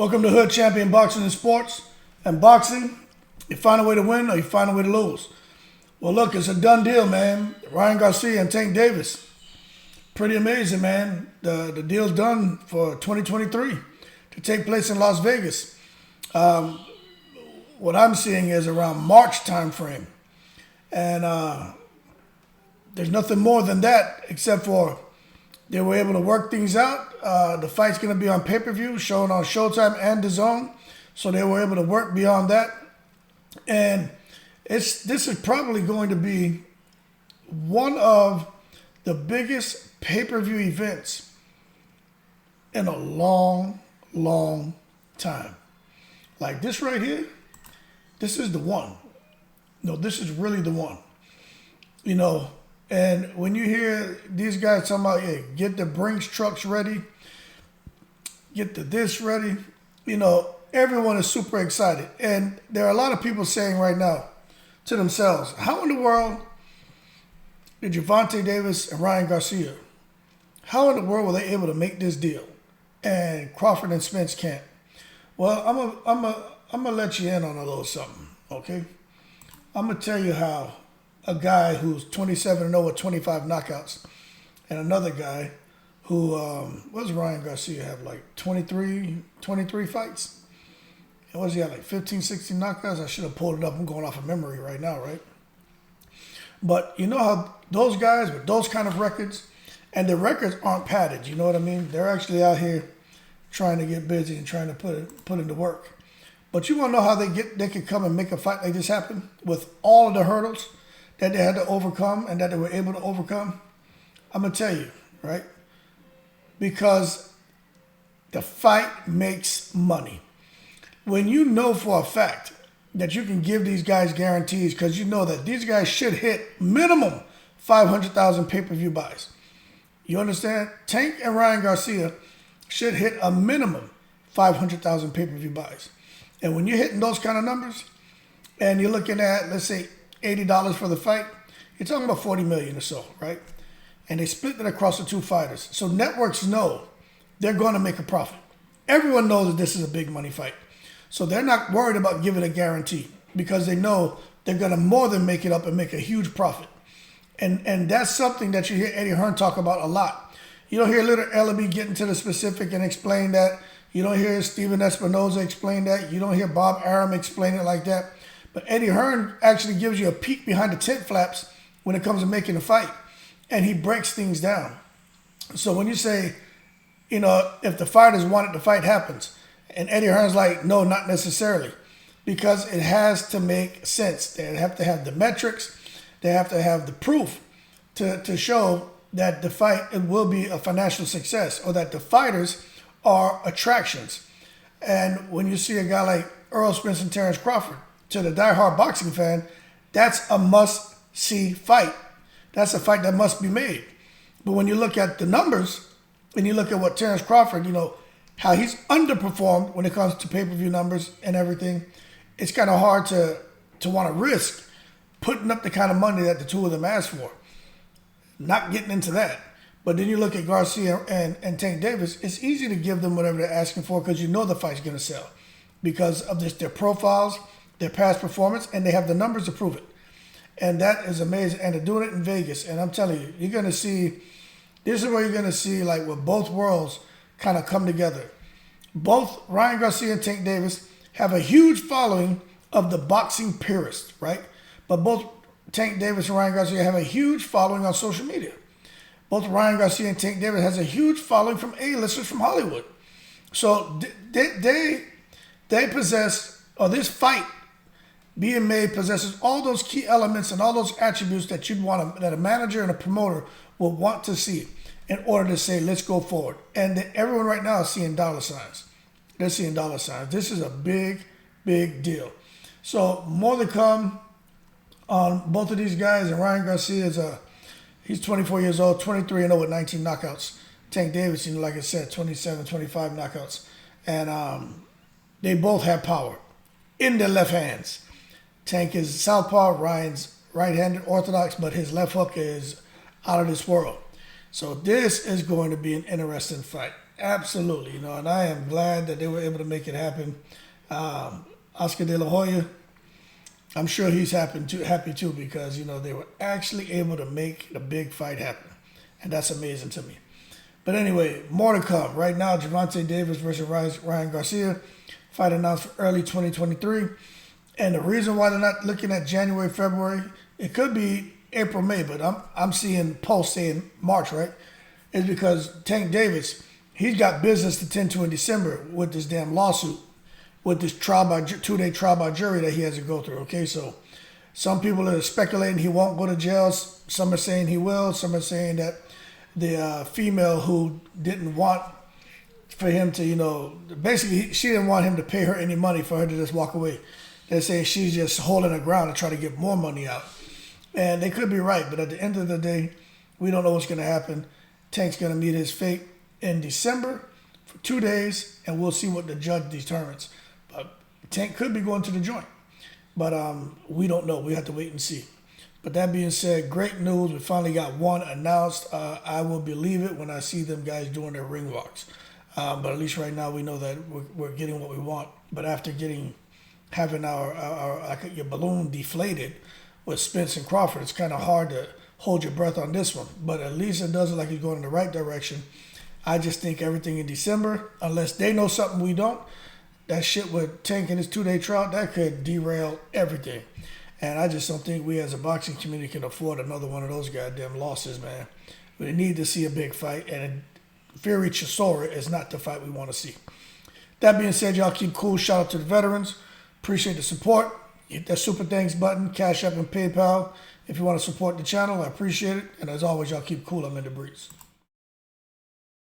Welcome to Hood Champion Boxing and Sports. And boxing, you find a way to win or you find a way to lose. Well, look, it's a done deal, man. Ryan Garcia and Tank Davis. Pretty amazing, man. The deal's done for 2023 to take place in Las Vegas. What I'm seeing is around March time frame. And there's nothing more than that except for they were able to work things out. The fight's going to be on pay-per-view, shown on Showtime and DAZN. So they were able to work beyond that. And this is probably going to be one of the biggest pay-per-view events in a long, long time. Like this right here, this is the one. No, this is really the one. You know, and when you hear these guys talking about, yeah, get the Brinks trucks ready, get the this ready, you know, everyone is super excited. And there are a lot of people saying right now to themselves, how in the world did Gervonta Davis and Ryan Garcia, how in the world were they able to make this deal? And Crawford and Spence can't. Well, I'm gonna let you in on a little something, okay? I'm gonna tell you how a guy who's 27-0 with 25 knockouts, and another guy who, what does Ryan Garcia have, like 23 fights? And what does he have, like 15, 16 knockouts? I should have pulled it up. I'm going off of memory right now, right? But you know how those guys with those kind of records, and the records aren't padded, you know what I mean? They're actually out here trying to get busy and trying to put into work. But you want to know how they could come and make a fight like this happen with all of the hurdles that they had to overcome and that they were able to overcome? I'm going to tell you, right? Because the fight makes money. When you know for a fact that you can give these guys guarantees because you know that these guys should hit minimum 500,000 pay-per-view buys. You understand? Tank and Ryan Garcia should hit a minimum 500,000 pay-per-view buys. And when you're hitting those kind of numbers and you're looking at, let's say, $80 for the fight, you're talking about $40 million or so, right? And they split it across the two fighters. So networks know they're going to make a profit. Everyone knows that this is a big money fight. So they're not worried about giving a guarantee because they know they're going to more than make it up and make a huge profit. And that's something that you hear Eddie Hearn talk about a lot. You don't hear Little Ellaby get into the specific and explain that. You don't hear Steven Espinoza explain that. You don't hear Bob Arum explain it like that. But Eddie Hearn actually gives you a peek behind the tent flaps when it comes to making a fight. And he breaks things down. So when you say, you know, if the fighters want it, the fight happens. And Eddie Hearn's like, no, not necessarily. Because it has to make sense. They have to have the metrics. They have to have the proof to show that the fight it will be a financial success or that the fighters are attractions. And when you see a guy like Errol Spence and Terrence Crawford, to the diehard boxing fan, that's a must-see fight. That's a fight that must be made. But when you look at the numbers and you look at what Terrence Crawford, you know, how he's underperformed when it comes to pay-per-view numbers and everything, it's kind of hard to want to risk putting up the kind of money that the two of them asked for. Not getting into that. But then you look at Garcia and Tank Davis, it's easy to give them whatever they're asking for because you know the fight's going to sell because of their profiles, their past performance, and they have the numbers to prove it. And that is amazing. And they're doing it in Vegas. And I'm telling you, you're going to see, this is where you're going to see like where both worlds kind of come together. Both Ryan Garcia and Tank Davis have a huge following of the boxing purists, right? But both Tank Davis and Ryan Garcia have a huge following on social media. Both Ryan Garcia and Tank Davis has a huge following from A-listers from Hollywood. So they possess, or this fight being made possesses all those key elements and all those attributes that you'd want that a manager and a promoter will want to see in order to say, let's go forward. And everyone right now is seeing dollar signs. They're seeing dollar signs. This is a big, big deal. So more to come on both of these guys. And Ryan Garcia is he's 24 years old, 23-0 with 19 knockouts. Tank Davis, you know, like I said, 27, 25 knockouts. And they both have power in their left hands. Tank is southpaw, Ryan's right-handed orthodox, but his left hook is out of this world. So this is going to be an interesting fight. Absolutely, and I am glad that they were able to make it happen. Oscar De La Hoya, I'm sure he's happy too because they were actually able to make the big fight happen, and that's amazing to me. But anyway, more to come. Right now, Gervonta Davis versus Ryan Garcia, fight announced for early 2023. And the reason why they're not looking at January, February, it could be April, May, but I'm seeing posts saying March, right? Is because Tank Davis, he's got business to tend to in December with this damn lawsuit, with this two-day trial by jury that he has to go through. Okay, so some people are speculating he won't go to jail. Some are saying he will. Some are saying that the female who didn't want for him to, basically she didn't want him to pay her any money for her to just walk away. They're saying she's just holding her ground to try to get more money out. And they could be right, but at the end of the day, we don't know what's going to happen. Tank's going to meet his fate in December for 2 days, and we'll see what the judge determines. But Tank could be going to the joint. But we don't know. We have to wait and see. But that being said, great news. We finally got one announced. I will believe it when I see them guys doing their ring walks. But at least right now we know that we're getting what we want. But after having your balloon deflated with Spence and Crawford, it's kind of hard to hold your breath on this one. But at least it does look like he's going in the right direction. I just think everything in December, unless they know something we don't, that shit with Tank and his 2-day trial, that could derail everything. And I just don't think we as a boxing community can afford another one of those goddamn losses, man. We need to see a big fight, and Fury Chisora is not the fight we want to see. That being said, y'all keep cool. Shout out to the veterans. Appreciate the support. Hit that super thanks button, Cash App and PayPal. If you want to support the channel, I appreciate it. And as always, y'all keep cool. I'm in the breeze.